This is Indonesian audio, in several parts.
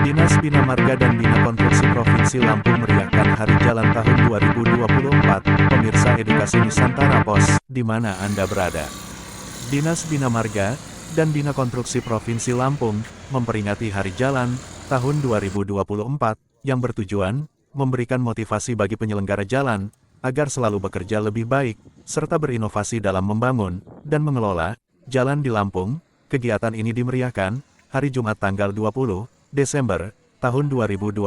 Dinas Bina Marga dan Bina Konstruksi Provinsi Lampung meriahkan Hari Jalan tahun 2024. Pemirsa Edukasi Nusantara Pos, di mana Anda berada? Dinas Bina Marga dan Bina Konstruksi Provinsi Lampung memperingati Hari Jalan tahun 2024 yang bertujuan memberikan motivasi bagi penyelenggara jalan agar selalu bekerja lebih baik serta berinovasi dalam membangun dan mengelola jalan di Lampung. Kegiatan ini dimeriahkan hari Jumat tanggal 20 Desember tahun 2024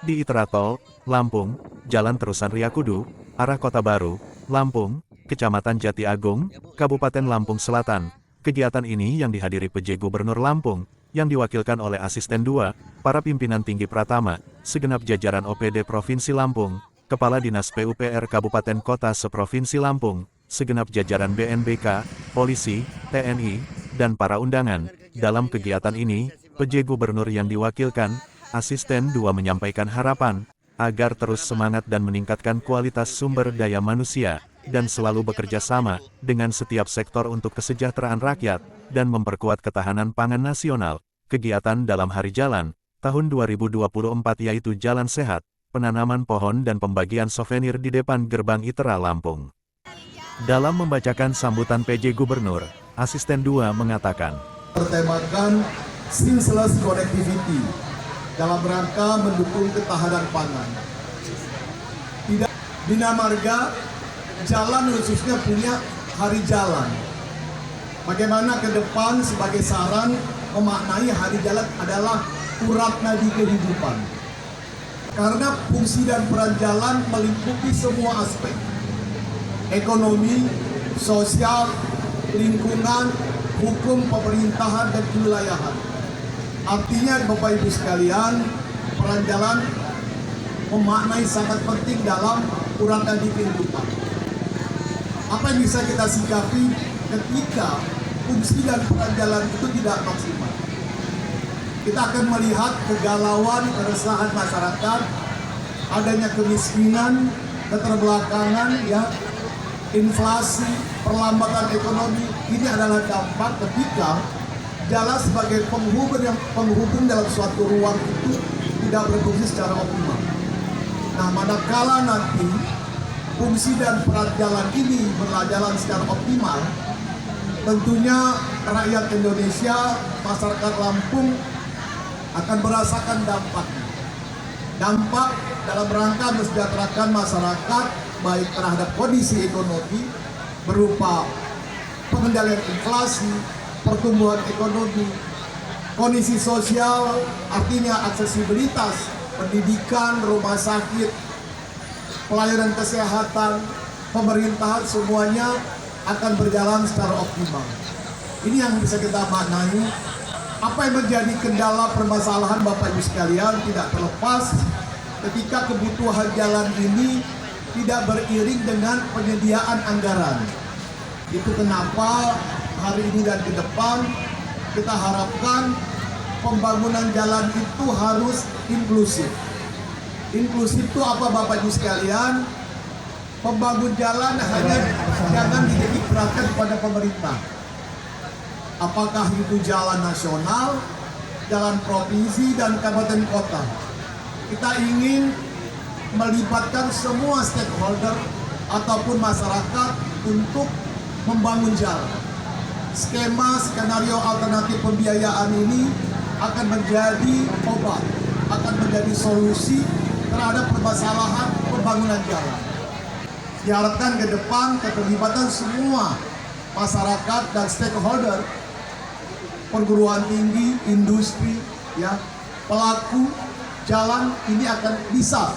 di Itra Tol, Lampung, Jalan Terusan Riyakudu, arah Kota Baru, Lampung, Kecamatan Jati Agung, Kabupaten Lampung Selatan. Kegiatan ini yang dihadiri PJ Gubernur Lampung, yang diwakilkan oleh Asisten 2, para pimpinan tinggi Pratama, segenap jajaran OPD Provinsi Lampung, Kepala Dinas PUPR Kabupaten Kota seprovinsi Lampung, segenap jajaran BNBK, polisi, TNI, dan para undangan. Dalam kegiatan ini, PJ Gubernur yang diwakilkan, Asisten 2 menyampaikan harapan agar terus semangat dan meningkatkan kualitas sumber daya manusia, dan selalu bekerja sama dengan setiap sektor untuk kesejahteraan rakyat, dan memperkuat ketahanan pangan nasional. Kegiatan dalam Hari Jalan tahun 2024 yaitu Jalan Sehat, penanaman pohon dan pembagian souvenir di depan gerbang ITERA Lampung. Dalam membacakan sambutan PJ Gubernur, Asisten 2 mengatakan, bertemakan seamless connectivity dalam rangka mendukung ketahanan pangan. Tidak Bina Marga jalan khususnya punya hari jalan. Bagaimana ke depan sebagai saran memaknai hari jalan adalah urat nadi kehidupan. Karena fungsi dan peran jalan meliputi semua aspek. Ekonomi, sosial, lingkungan, hukum, pemerintahan, dan kewilayahan. Artinya Bapak Ibu sekalian, peran jalan memaknai sangat penting dalam urat nadi kehidupan. Apa yang bisa kita sikapi ketika fungsi dan peran jalan itu tidak maksimal? Kita akan melihat kegalauan, keresahan masyarakat, adanya kemiskinan, keterbelakangan, ya, inflasi, perlambatan ekonomi. Ini adalah dampak ketika jalan sebagai penghubung dalam suatu ruang itu tidak berfungsi secara optimal. Nah, manakala nanti fungsi dan peran jalan ini berjalan secara optimal, tentunya rakyat Indonesia, masyarakat Lampung akan merasakan dampaknya. Dampak dalam rangka mensejahterakan masyarakat, baik terhadap kondisi ekonomi berupa pengendalian inflasi, pertumbuhan ekonomi, kondisi sosial, artinya aksesibilitas, pendidikan, rumah sakit, pelayanan kesehatan, pemerintahan, semuanya akan berjalan secara optimal. Ini yang bisa kita maknai. Apa yang menjadi kendala permasalahan Bapak Ibu sekalian tidak terlepas ketika kebutuhan jalan ini tidak beriring dengan penyediaan anggaran. Itu kenapa hari ini dan ke depan kita harapkan pembangunan jalan itu harus inklusif. Inklusif itu apa Bapak Ibu sekalian? Pembangun jalan hanya jangan dititik beratkan kepada pemerintah. Apakah itu jalan nasional, jalan provinsi, dan kabupaten kota. Kita ingin melibatkan semua stakeholder ataupun masyarakat untuk membangun jalan. Skema skenario alternatif pembiayaan ini akan menjadi obat, akan menjadi solusi terhadap permasalahan pembangunan jalan. Diharapkan ke depan keterlibatan semua masyarakat dan stakeholder, perguruan tinggi, industri, ya, pelaku jalan ini akan bisa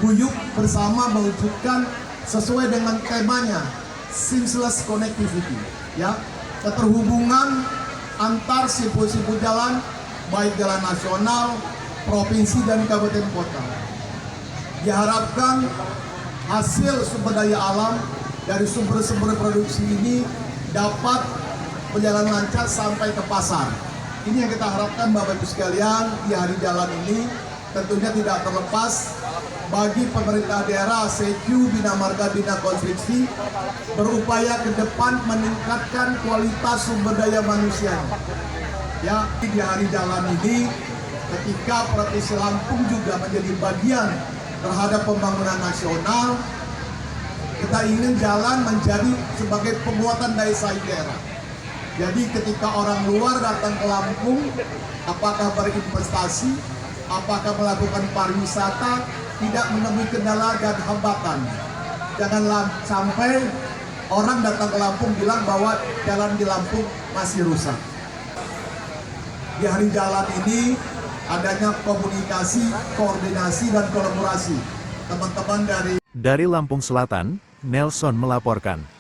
guyup bersama mewujudkan sesuai dengan temanya seamless connectivity, ya, keterhubungan antar simpul-simpul jalan, baik jalan nasional, provinsi, dan kabupaten kota. Diharapkan hasil sumber daya alam dari sumber-sumber produksi ini dapat berjalan lancar sampai ke pasar. Ini yang kita harapkan Bapak Ibu sekalian di hari jalan ini. Tentunya tidak terlepas bagi pemerintah daerah, CQ, Bina Marga, Bina Konstruksi berupaya ke depan meningkatkan kualitas sumber daya manusia. Ya, di hari jalan ini ketika Provinsi Lampung juga menjadi bagian terhadap pembangunan nasional, kita ingin jalan menjadi sebagai penguatan daya saing daerah. Jadi ketika orang luar datang ke Lampung, apakah berinvestasi, apakah melakukan pariwisata, tidak menemui kendala dan hambatan. Jangan sampai orang datang ke Lampung bilang bahwa jalan di Lampung masih rusak. Di hari jalan ini adanya komunikasi, koordinasi, dan kolaborasi teman-teman dari Lampung Selatan, Nelson melaporkan.